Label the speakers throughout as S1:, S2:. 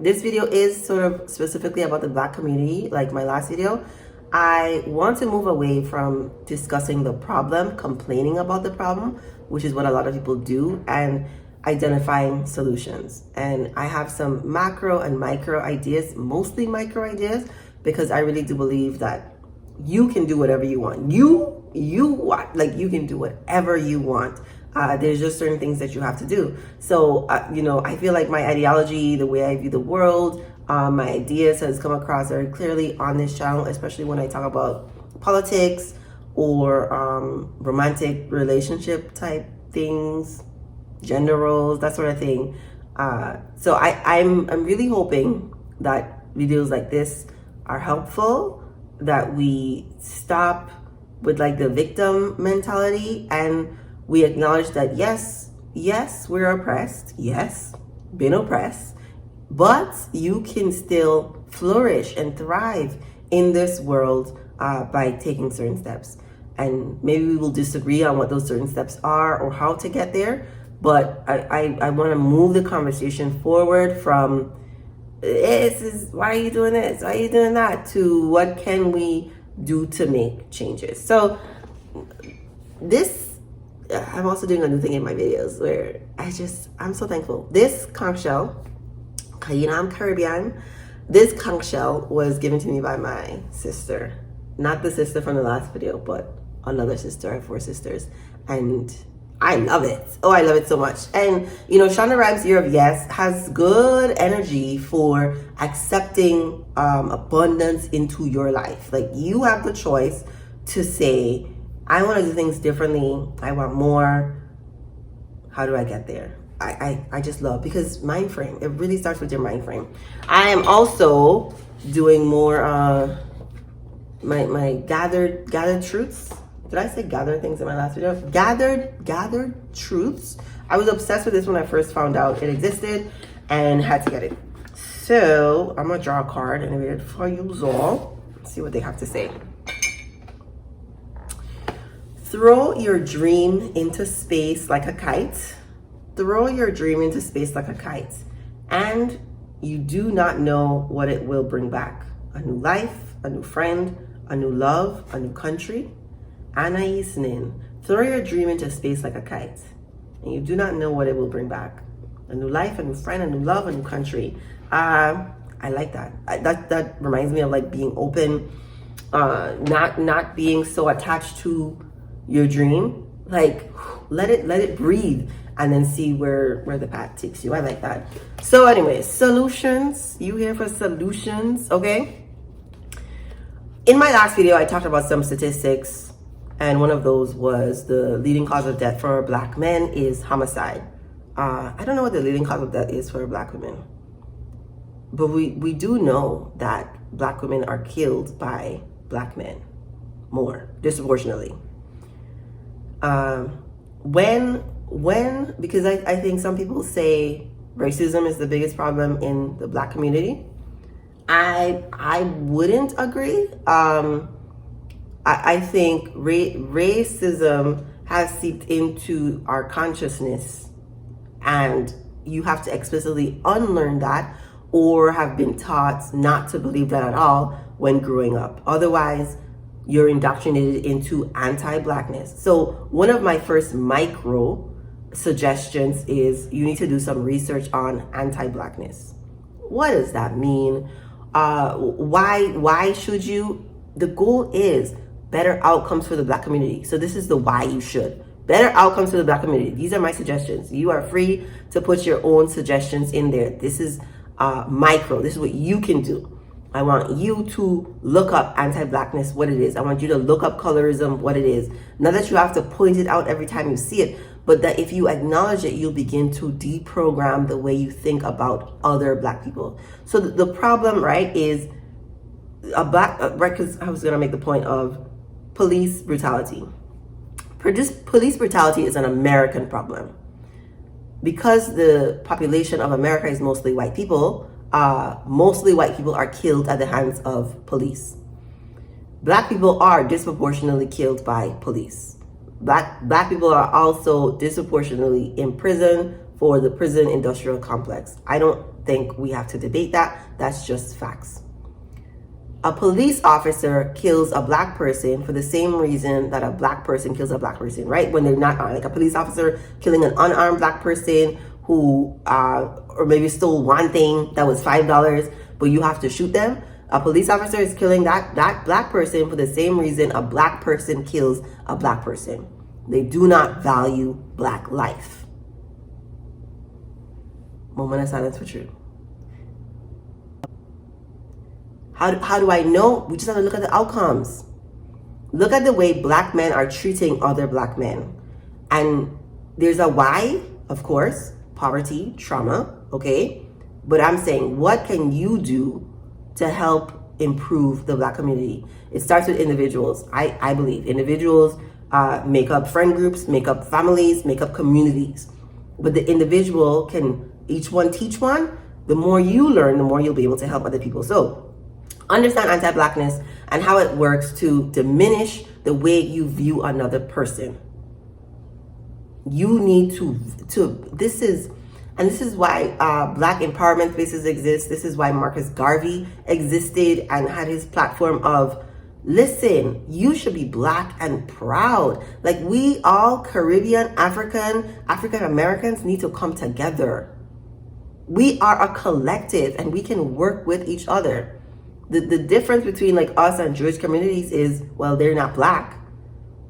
S1: This video is sort of specifically about the Black community, like my last video. I want to move away from discussing the problem, complaining about the problem, which is what a lot of people do, and identifying solutions. And I have some macro and micro ideas, mostly micro ideas, because I really do believe that you can do whatever you want. You can do whatever you want. There's just certain things that you have to do. So, I feel like my ideology, the way I view the world, my ideas has come across very clearly on this channel, especially when I talk about politics or romantic relationship type things, gender roles, that sort of thing. So I'm really hoping that videos like this are helpful, that we stop with like the victim mentality and we acknowledge that yes, we're oppressed. Yes, been oppressed, but you can still flourish and thrive in this world by taking certain steps. And maybe we will disagree on what those certain steps are or how to get there. But I want to move the conversation forward from why are you doing this? Why are you doing that? To what can we do to make changes? So I'm also doing a new thing in my videos where I'm so thankful. This conch shell, I'm Caribbean. This conch shell was given to me by my sister. Not the sister from the last video, but another sister. I have 4 sisters. And I love it. Oh, I love it so much. And, Shonda Rhimes' Year of Yes has good energy for accepting abundance into your life. Like, you have the choice to say, I want to do things differently. I want more. How do I get there? I just love, because mind frame, it really starts with your mind frame. I am also doing more my gathered truths. Did I say gathered things in my last video? Gathered truths. I was obsessed with this when I first found out it existed and had to get it. So I'm gonna draw a card and read it for you all. See what they have to say. Throw your dream into space like a kite. Throw your dream into space like a kite. And you do not know what it will bring back. A new life, a new friend, a new love, a new country. Anaisnin. Throw your dream into space like a kite. And you do not know what it will bring back. A new life, a new friend, a new love, a new country. I like that. That reminds me of like being open, not being so attached to your dream. Like, let it breathe and then see where the path takes you. I like that. So anyways, solutions. You here for solutions, okay? In my last video, I talked about some statistics, and one of those was the leading cause of death for Black men is homicide. I don't know what the leading cause of death is for Black women, but we do know that Black women are killed by Black men more disproportionately. Because I think some people say racism is the biggest problem in the Black community. I wouldn't agree. I think racism has seeped into our consciousness, and you have to explicitly unlearn that or have been taught not to believe that at all when growing up. Otherwise, you're indoctrinated into anti-blackness. So one of my first micro suggestions is you need to do some research on anti-blackness. What does that mean? Why should you? The goal is better outcomes for the Black community. So this is the why you should. Better outcomes for the Black community. These are my suggestions. You are free to put your own suggestions in there. This is micro. This is what you can do. I want you to look up anti-blackness, what it is. I want you to look up colorism, what it is. Not that you have to point it out every time you see it, but that if you acknowledge it, you'll begin to deprogram the way you think about other Black people. So the problem, right, is because I was going to make the point of police brutality. Police brutality is an American problem. Because the population of America is mostly white people are killed at the hands of police. Black people are disproportionately killed by police. Black people are also disproportionately in prison for the prison industrial complex. I don't think we have to debate that. That's just facts. A police officer kills a black person for the same reason that a black person kills a black person, right? When they're not armed. Like a police officer killing an unarmed black person who, or maybe stole one thing that was $5, but you have to shoot them. A police officer is killing that black person for the same reason a black person kills a black person. They do not value black life. Moment of silence for truth. How do I know? We just have to look at the outcomes. Look at the way black men are treating other black men. And there's a why, of course, poverty, trauma, okay? But I'm saying, what can you do to help improve the black community? It starts with individuals. I believe individuals make up friend groups, make up families, make up communities. But the individual can each one teach one. The more you learn, the more you'll be able to help other people. So understand anti-blackness and how it works to diminish the way you view another person. You need this is why black empowerment spaces exist. This is why Marcus Garvey existed and had his platform of, listen, you should be black and proud. Like, we all Caribbean, African Americans need to come together. We are a collective and we can work with each other. The difference between like us and Jewish communities is, well, they're not black.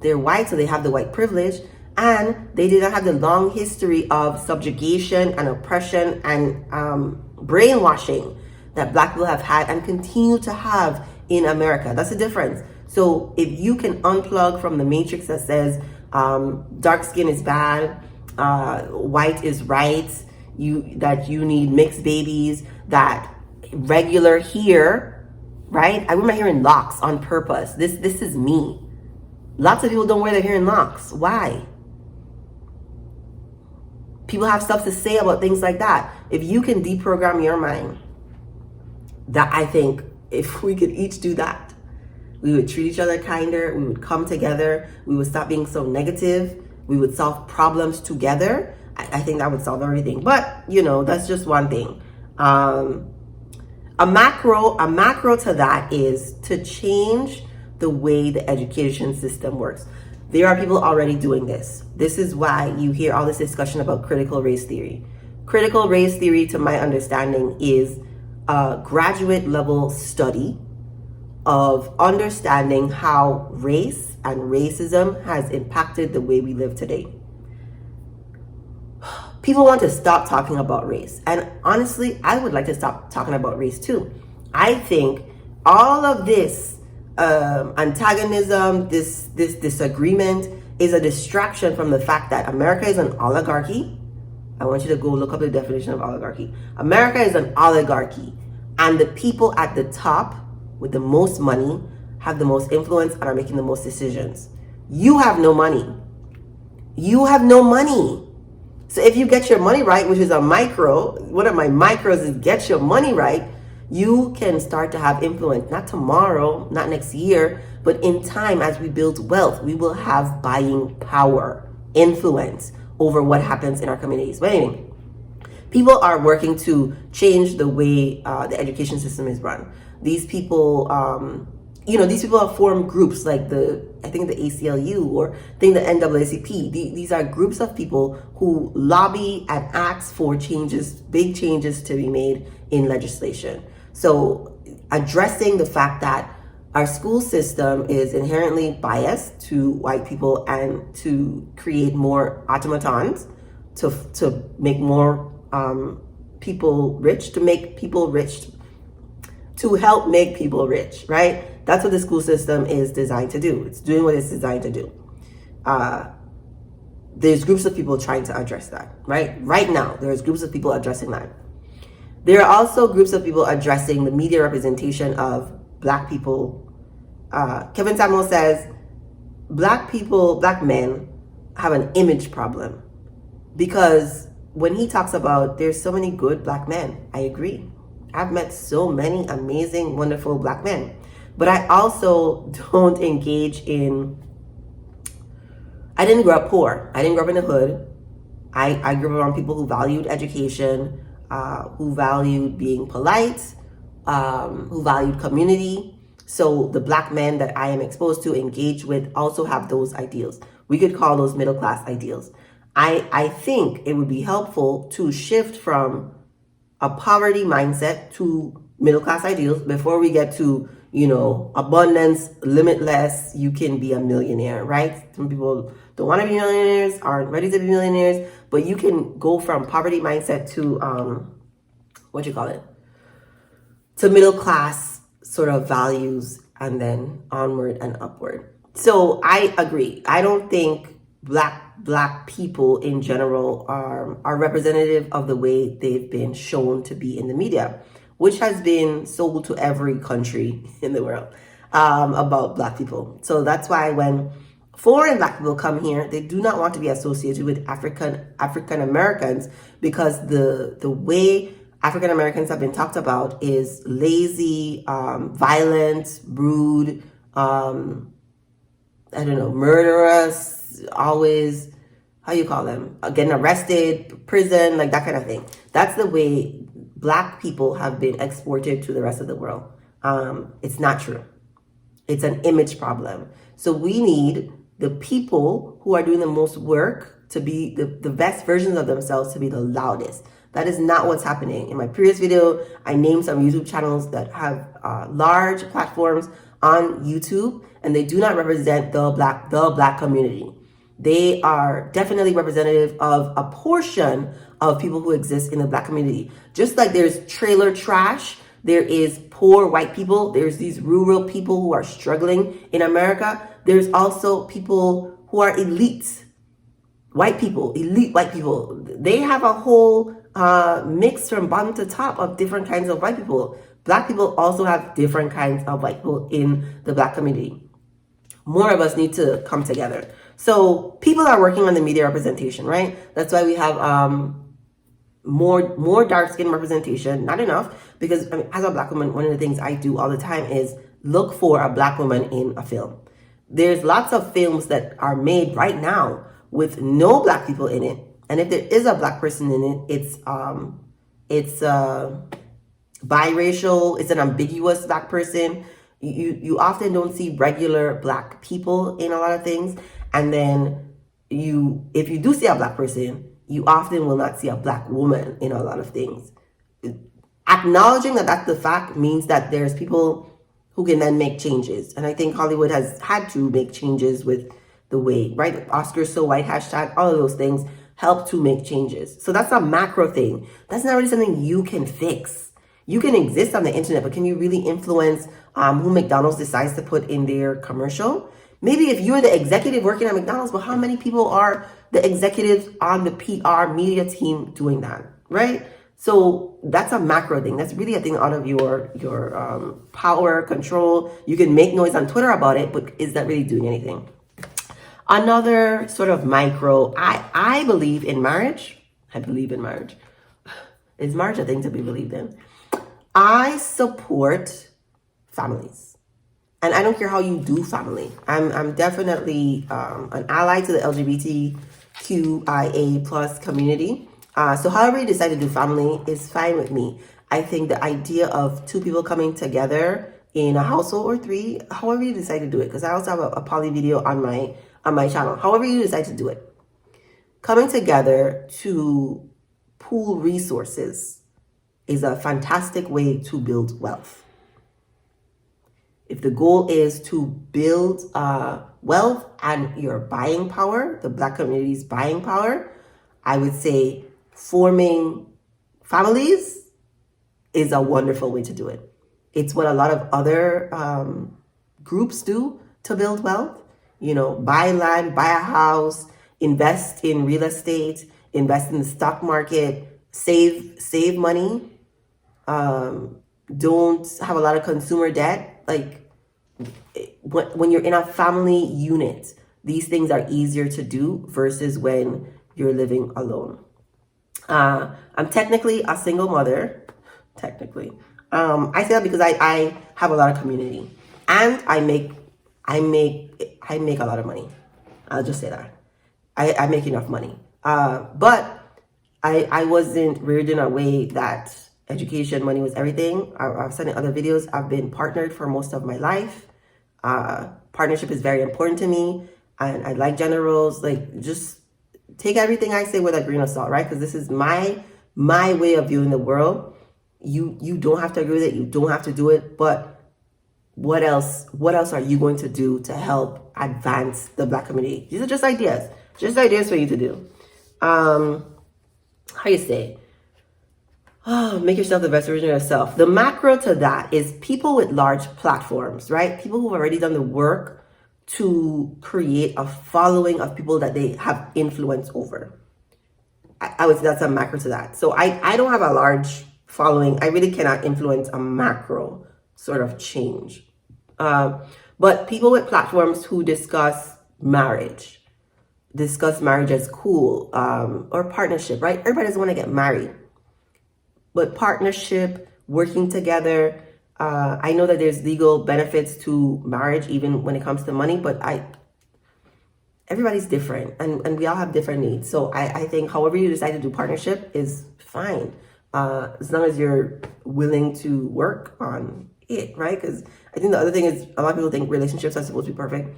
S1: They're white, so they have the white privilege. And they did not have the long history of subjugation and oppression and brainwashing that black people have had and continue to have in America. That's the difference. So if you can unplug from the matrix that says dark skin is bad, white is right, that you need mixed babies, that regular here, right? I wear my hair in locks on purpose. This is me. Lots of people don't wear their hair in locks. Why? People have stuff to say about things like that. If you can deprogram your mind, that I think if we could each do that, we would treat each other kinder, we would come together, we would stop being so negative, we would solve problems together. I think that would solve everything. But, that's just one thing. A macro to that is to change the way the education system works. There are people already doing this. This is why you hear all this discussion about critical race theory. Critical race theory, to my understanding, is a graduate level study of understanding how race and racism has impacted the way we live today. People want to stop talking about race. And honestly, I would like to stop talking about race too. I think all of this antagonism, this disagreement is a distraction from the fact that America is an oligarchy. I want you to go look up the definition of oligarchy. America is an oligarchy, and the people at the top with the most money have the most influence and are making the most decisions. You have no money. You have no money. So if you get your money right, which is a micro, one of my micros is get your money right, you can start to have influence, not tomorrow, not next year, but in time as we build wealth, we will have buying power, influence over what happens in our communities. But anyway, people are working to change the way the education system is run. These people, these people have formed groups like the ACLU or the NAACP. These are groups of people who lobby and ask for changes, big changes to be made in legislation. So addressing the fact that our school system is inherently biased to white people and to create more automatons, to make more people rich, to make people rich, to help make people rich, right? That's what the school system is designed to do. It's doing what it's designed to do. There's groups of people trying to address that, right? Right now, there's groups of people addressing that. There are also groups of people addressing the media representation of black people. Kevin Samuel says, black men have an image problem, because when he talks about there's so many good black men, I agree. I've met so many amazing, wonderful black men, but I also don't engage in, I didn't grow up poor. I didn't grow up in the hood. I grew up around people who valued education. who valued being polite, who valued community. So the Black men that I am exposed to, engage with, also have those ideals. We could call those middle class ideals. I think it would be helpful to shift from a poverty mindset to middle class ideals before we get to, abundance, limitless, you can be a millionaire, right? Some people don't want to be millionaires, aren't ready to be millionaires, but you can go from poverty mindset to, to middle class sort of values, and then onward and upward. So I agree. I don't think black people in general are representative of the way they've been shown to be in the media, which has been sold to every country in the world about Black people. So that's why when foreign Black people come here, they do not want to be associated with African Americans, because the way African Americans have been talked about is lazy, violent, rude, murderous, always, how you call them, getting arrested, prison, like that kind of thing. That's the way Black people have been exported to the rest of the world. It's not true. It's an image problem. So we need the people who are doing the most work to be the best versions of themselves, to be the loudest. That is not what's happening. In my previous video, I named some YouTube channels that have large platforms on YouTube, and they do not represent the black community. They are definitely representative of a portion of people who exist in the Black community. Just like there's trailer trash, there is poor white people, there's these rural people who are struggling in America. There's also people who are elite white people. They have a whole mix from bottom to top of different kinds of white people. Black people also have different kinds of white people in the Black community. More of us need to come together. So people are working on the media representation, right? That's why we have more dark skin representation. Not enough, because as a Black woman, one of the things I do all the time is look for a Black woman in a film. There's lots of films that are made right now with no Black people in it, and if there is a Black person in it, it's biracial. It's an ambiguous Black person. You often don't see regular Black people in a lot of things. And then if you do see a Black person, you often will not see a Black woman in a lot of things. Acknowledging that that's the fact means that there's people who can then make changes. And I think Hollywood has had to make changes with the way, right? Oscars So White hashtag, all of those things help to make changes. So that's a macro thing. That's not really something you can fix. You can exist on the internet, but can you really influence who McDonald's decides to put in their commercial? Maybe if you're the executive working at McDonald's, but how many people are the executives on the PR media team doing that, right? So that's a macro thing. That's really a thing out of your power, control. You can make noise on Twitter about it, but is that really doing anything? Another sort of micro, I believe in marriage. I believe in marriage. Is marriage a thing to be believed in? I support families. And I don't care how you do family. I'm definitely an ally to the LGBTQIA plus community. So however you decide to do family is fine with me. I think the idea of two people coming together in a household, or three, however you decide to do it, because I also have a poly video on my channel. However you decide to do it, coming together to pool resources is a fantastic way to build wealth. If the goal is to build wealth and your buying power, the Black community's buying power, I would say forming families is a wonderful way to do it. It's what a lot of other groups do to build wealth. Buy land, buy a house, invest in real estate, invest in the stock market, save money. Don't have a lot of consumer debt. Like when you're in a family unit, these things are easier to do versus when you're living alone. I'm technically a single mother. Technically, I say that because I have a lot of community, and I make a lot of money. I'll just say that I make enough money. But I wasn't reared in a way that education, money was everything. I've said in other videos, I've been partnered for most of my life. Partnership is very important to me, and I like gender roles. Like, just take everything I say with a grain of salt, right? Because this is my way of viewing the world. You don't have to agree with it. You don't have to do it. But what else are you going to do to help advance the Black community? These are just ideas for you to do. How you say? Oh, make yourself the best version of yourself. The macro to that is people with large platforms, right? People who've already done the work to create a following of people that they have influence over. I would say that's a macro to that. So I don't have a large following. I really cannot influence a macro sort of change. But people with platforms who discuss marriage as cool, or partnership, right? Everybody doesn't want to get married. But partnership, working together, I know that there's legal benefits to marriage, even when it comes to money, but everybody's different, and we all have different needs. So I think however you decide to do partnership is fine, as long as you're willing to work on it, right? Because I think the other thing is, a lot of people think relationships are supposed to be perfect.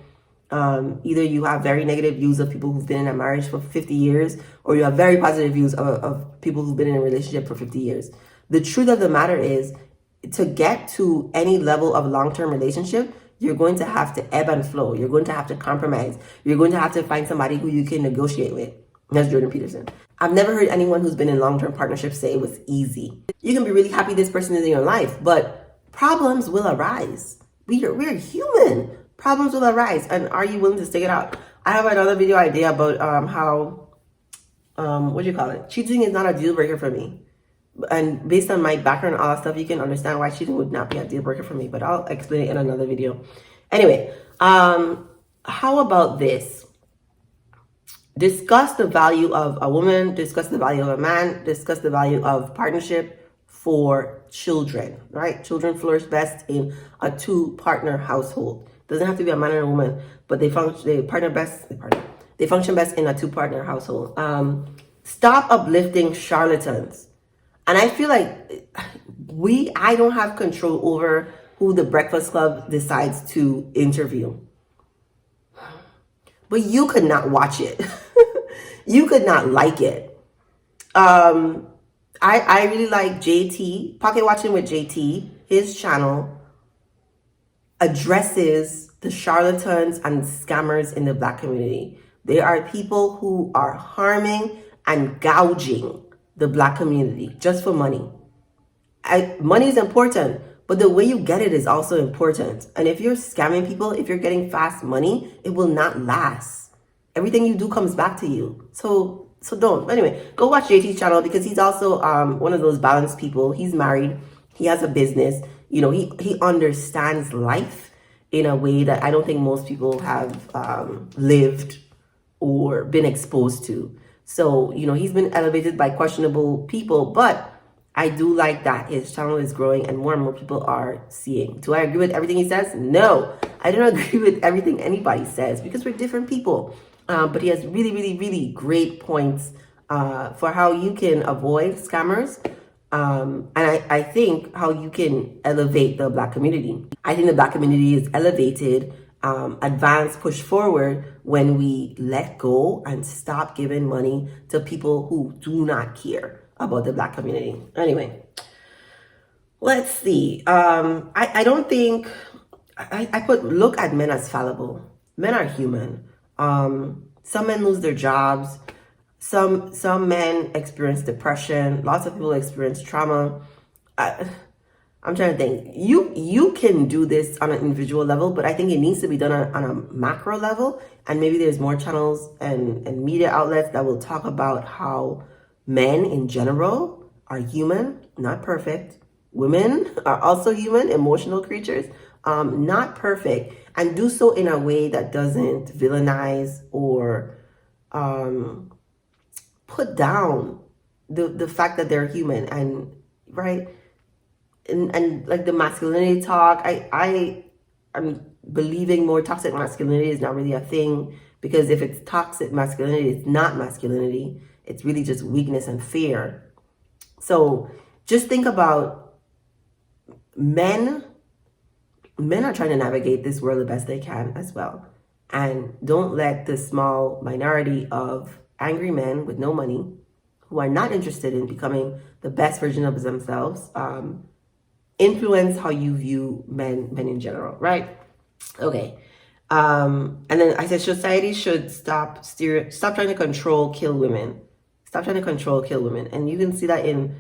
S1: Either you have very negative views of people who've been in a marriage for 50 years, or you have very positive views of people who've been in a relationship for 50 years. The truth of the matter is, to get to any level of long-term relationship, you're going to have to ebb and flow. You're going to have to compromise. You're going to have to find somebody who you can negotiate with. That's Jordan Peterson. I've never heard anyone who's been in long-term partnerships say it was easy. You can be really happy this person is in your life, but problems will arise. We're human. Problems will arise, and are you willing to stick it out? I have another video idea about how what do you call it? Cheating is not a deal breaker for me. And based on my background and all that stuff, you can understand why cheating would not be a deal breaker for me, but I'll explain it in another video. Anyway, how about this? Discuss the value of a woman, discuss the value of a man, discuss the value of partnership for children, right? Children flourish best in a two-partner household. Doesn't have to be a man and a woman, but they function best in a two-partner household. Stop uplifting charlatans. And I feel like I don't have control over who the Breakfast Club decides to interview. But you could not watch it. You could not like it. I really like JT, Pocket Watching with JT. His channel addresses the charlatans and scammers in the Black community. They are people who are harming and gouging the Black community just for money. Money is important, but the way you get it is also important. And if you're scamming people, if you're getting fast money, it will not last. Everything you do comes back to you. So don't. But anyway, go watch JT's channel, because he's also one of those balanced people. He's married. He has a business. You know, he understands life in a way that I don't think most people have lived or been exposed to. So, you know, he's been elevated by questionable people, but I do like that his channel is growing and more people are seeing. Do I agree with everything he says? No, I don't agree with everything anybody says, because we're different people. But he has really, really, really great points for how you can avoid scammers. And I think how you can elevate the Black community. I think the Black community is elevated, advanced, push forward when we let go and stop giving money to people who do not care about the Black community. Anyway, let's see. I don't think I look at men as fallible. Men are human. Some men lose their jobs. Some men experience depression. Lots of people experience trauma. I'm trying to think. You can do this on an individual level, but I think it needs to be done on a macro level. And maybe there's more channels and media outlets that will talk about how men in general are human, not perfect. Women are also human, emotional creatures, not perfect, and do so in a way that doesn't villainize or put down the fact that they're human, and right. And like the masculinity talk, I'm believing more toxic masculinity is not really a thing, because if it's toxic masculinity, it's not masculinity. It's really just weakness and fear. So just think about men are trying to navigate this world the best they can as well. And don't let the small minority of angry men with no money who are not interested in becoming the best version of themselves influence how you view men in general, right? Okay. And then I said society should stop trying to control, kill women. Stop trying to control, kill women. And you can see that in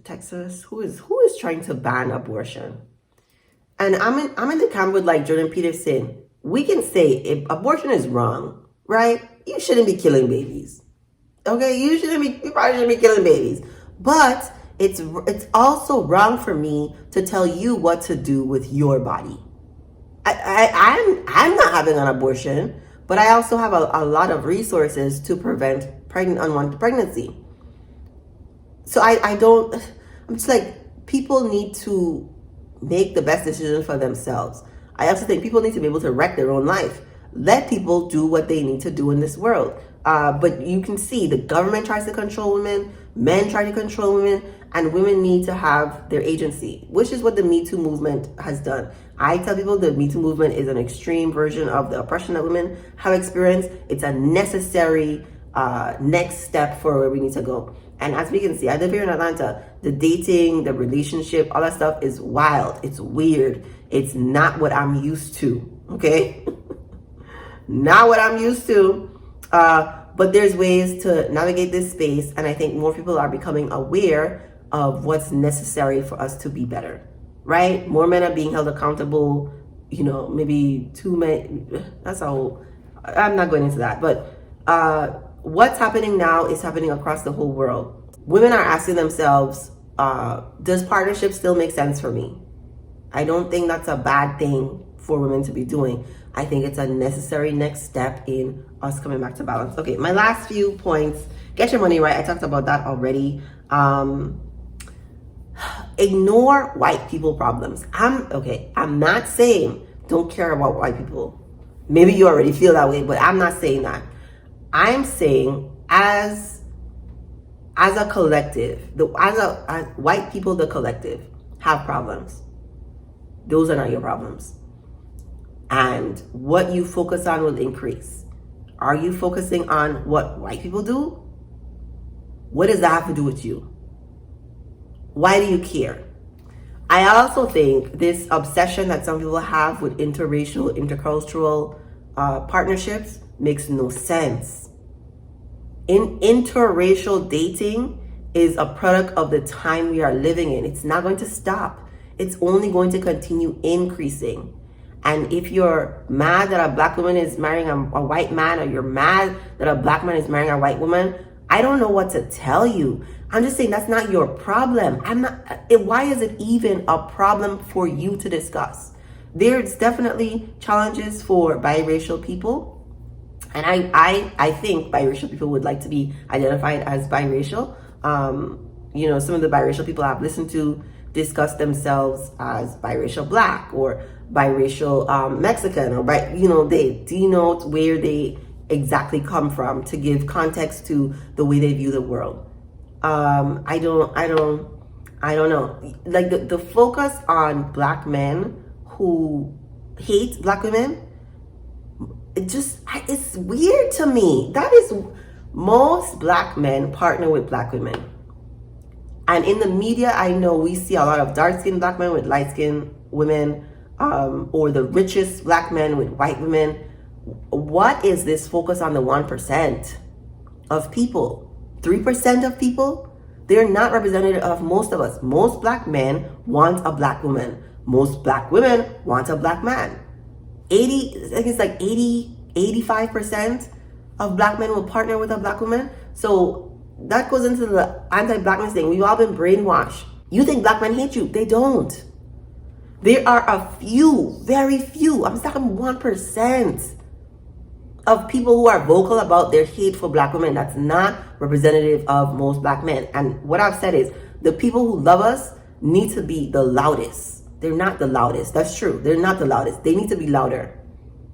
S1: Texas. Who is trying to ban abortion? And I'm in the camp with like Jordan Peterson. We can say if abortion is wrong, right? You shouldn't be killing babies. Okay, you probably shouldn't be killing babies. But it's also wrong for me to tell you what to do with your body. I'm not having an abortion, but I also have a lot of resources to prevent unwanted pregnancy. So I'm just like, people need to make the best decision for themselves. I also think people need to be able to wreck their own life. Let people do what they need to do in this world. But you can see the government tries to control women, men try to control women, and women need to have their agency, which is what the Me Too movement has done. I tell people the Me Too movement is an extreme version of the oppression that women have experienced. It's a necessary next step for where we need to go. And as we can see, I live here in Atlanta. The dating, the relationship, all that stuff is wild. It's weird. It's not what I'm used to, okay? Not what I'm used to. But there's ways to navigate this space. And I think more people are becoming aware of what's necessary for us to be better, right? More men are being held accountable. You know, maybe 2 men. That's a whole, I'm not going into that. But what's happening now is happening across the whole world. Women are asking themselves, does partnership still make sense for me? I don't think that's a bad thing for women to be doing. I think it's a necessary next step in us coming back to balance. Okay, my last few points. Get your money right. I talked about that already. Ignore white people problems. I'm not saying don't care about white people. Maybe you already feel that way, but I'm not saying that. I'm saying as a collective, as white people, the collective, have problems. Those are not your problems. And what you focus on will increase. Are you focusing on what white people do? What does that have to do with you? Why do you care? I also think this obsession that some people have with interracial, intercultural partnerships makes no sense. Interracial dating is a product of the time we are living in. It's not going to stop. It's only going to continue increasing. And if you're mad that a black woman is marrying a white man, or you're mad that a black man is marrying a white woman, I don't know what to tell you. I'm just saying that's not your problem. Why is it even a problem for you to discuss? There's definitely challenges for biracial people. And I think biracial people would like to be identified as biracial. You know, some of the biracial people I've listened to discuss themselves as biracial black or biracial Mexican, or they denote where they exactly come from to give context to the way they view the world. I don't know. Like the focus on black men who hate black women, it's weird to me. That is, most black men partner with black women. And in the media, I know we see a lot of dark-skinned black men with light-skinned women, or the richest black men with white women. What is this focus on the 1% of people? 3% of people? They're not representative of most of us. Most black men want a black woman. Most black women want a black man. 85% of black men will partner with a black woman. So that goes into the anti-blackness thing. We've all been brainwashed. You think black men hate you. They don't. There are a few, very few, I'm talking 1% of people who are vocal about their hate for black women. That's not representative of most black men. And what I've said is, the people who love us need to be the loudest. They're not the loudest. That's true. They're not the loudest. They need to be louder.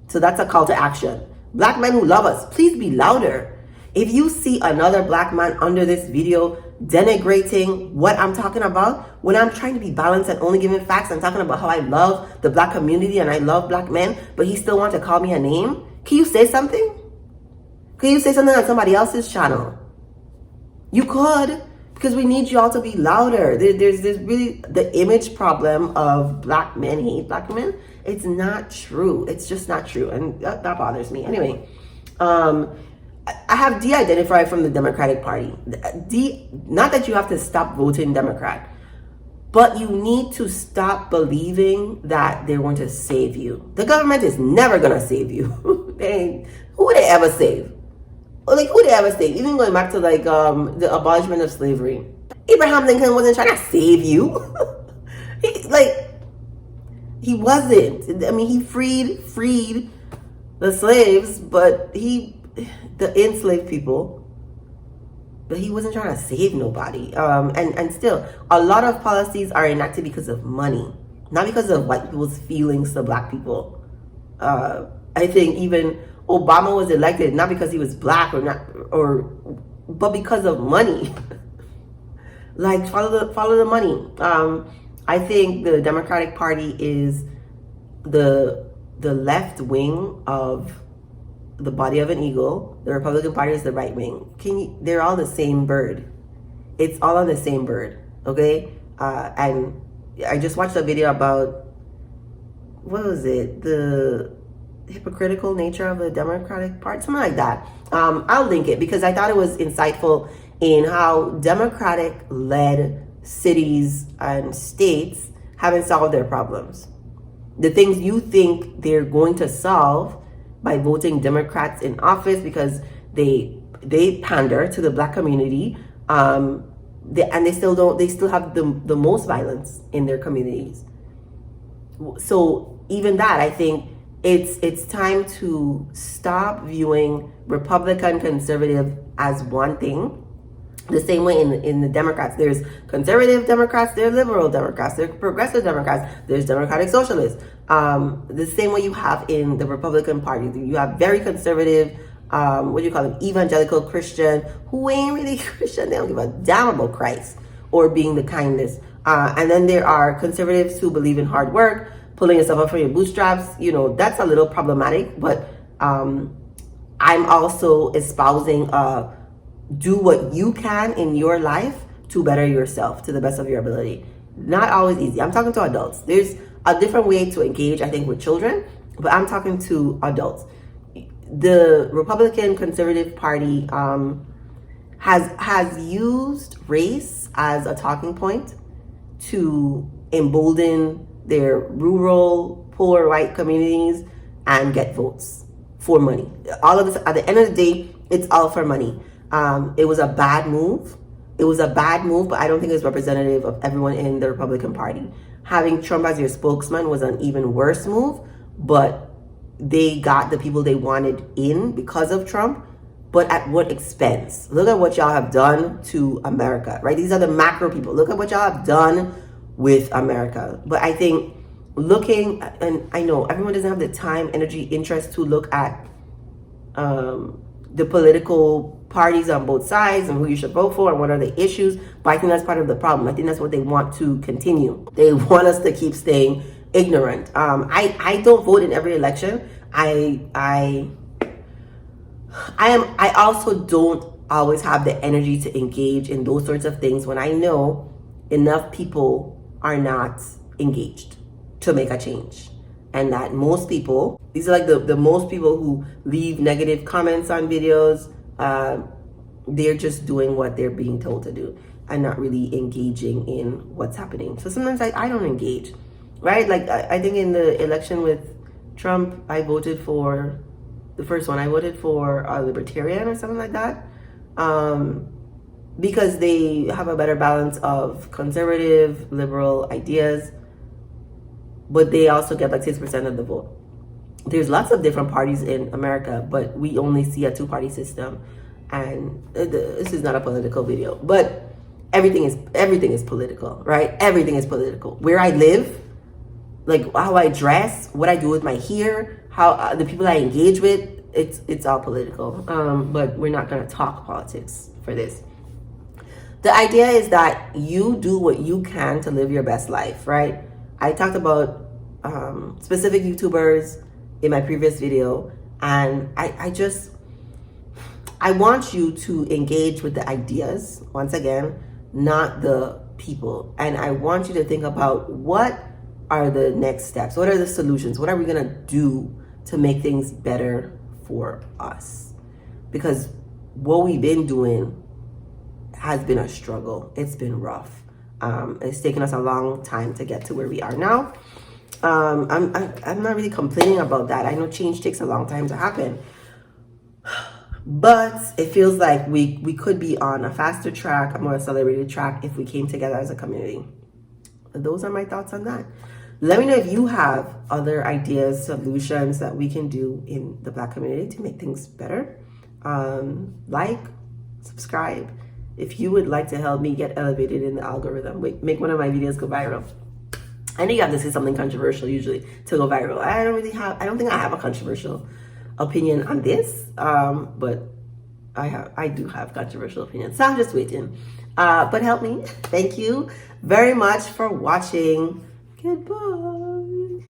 S1: So that's a call to action. Black men who love us, please be louder. If you see another black man under this video denigrating what I'm talking about, when I'm trying to be balanced and only giving facts and talking about how I love the black community and I love black men, but he still wants to call me a name, can you say something? Can you say something on somebody else's channel? You could, because we need you all to be louder. There's really the image problem of black men hate black men. It's not true. It's just not true. And that bothers me. Anyway, I have de-identified from the Democratic Party. Not that you have to stop voting Democrat, but you need to stop believing that they're going to save you. The government is never going to save you. Who would they ever save? Like, who they ever save? Even going back to like the abolishment of slavery. Abraham Lincoln wasn't trying to save you. He wasn't. I mean, he freed the slaves, but the enslaved people, but he wasn't trying to save nobody. And still, a lot of policies are enacted because of money, not because of white people's feelings to black people. I think even Obama was elected not because he was black but because of money. Like, follow the money. I think the Democratic Party is the left wing of the body of an eagle. The Republican Party is the right wing. They're all the same bird. It's all on the same bird, okay? And I just watched a video about, what was it? The hypocritical nature of the Democratic Party, something like that. I'll link it because I thought it was insightful in how Democratic-led cities and states haven't solved their problems. The things you think they're going to solve by voting Democrats in office because they pander to the black community, and they still have the most violence in their communities. So even that, I think it's time to stop viewing Republican conservative as one thing. The same way in the Democrats, there's conservative Democrats, there's liberal Democrats, there's progressive Democrats, there's democratic socialists. The same way you have in the Republican Party, you have very conservative, what do you call them, evangelical Christian, who ain't really Christian. They don't give a damn about Christ or being the kindness. And then there are conservatives who believe in hard work, pulling yourself up from your bootstraps. You know, that's a little problematic, but I'm also espousing do what you can in your life to better yourself to the best of your ability. Not always easy. I'm talking to adults. There's a different way to engage, I think, with children, but I'm talking to adults. The Republican Conservative Party has used race as a talking point to embolden their rural, poor white communities and get votes for money. All of this, at the end of the day, it's all for money. It was a bad move. But I don't think it's representative of everyone in the Republican Party. Having Trump as your spokesman was an even worse move, but they got the people they wanted in because of Trump, but at what expense? Look at what y'all have done to America, right? These are the macro people. Look at what y'all have done with America. But I think looking, and I know everyone doesn't have the time, energy, interest to look at the political parties on both sides and who you should vote for and what are the issues, but I think that's part of the problem. I think that's what they want to continue. They want us to keep staying ignorant. I don't vote in every election. I also don't always have the energy to engage in those sorts of things when I know enough people are not engaged to make a change. And that most people, these are like the most people who leave negative comments on videos, they're just doing what they're being told to do and not really engaging in what's happening. So sometimes I don't engage, right? Like I think in the election with Trump, I voted for the first one. I voted for a libertarian or something like that, because they have a better balance of conservative, liberal ideas, but they also get like 6% of the vote. There's lots of different parties in America, but we only see a two-party system. And this is not a political video, but everything is political, right? Everything is political. Where I live, like how I dress, what I do with my hair, how the people I engage with, it's all political. But we're not going to talk politics for this. The idea is that you do what you can to live your best life, right? I talked about specific YouTubers in my previous video, and I want you to engage with the ideas, once again, not the people. And I want you to think about what are the next steps? What are the solutions? What are we gonna do to make things better for us? Because what we've been doing has been a struggle. It's been rough. It's taken us a long time to get to where we are now. I'm not really complaining about that. I know change takes a long time to happen, but it feels like we could be on a faster track, a more accelerated track if we came together as a community. Those are my thoughts on that. Let me know if you have other ideas, solutions that we can do in the Black community to make things better. Like, subscribe. If you would like to help me get elevated in the algorithm, make one of my videos go viral. I know you have to say something controversial usually to go viral. I don't think I have a controversial opinion on this, but I do have controversial opinions, so I'm just waiting. But help me. Thank you very much for watching. Goodbye.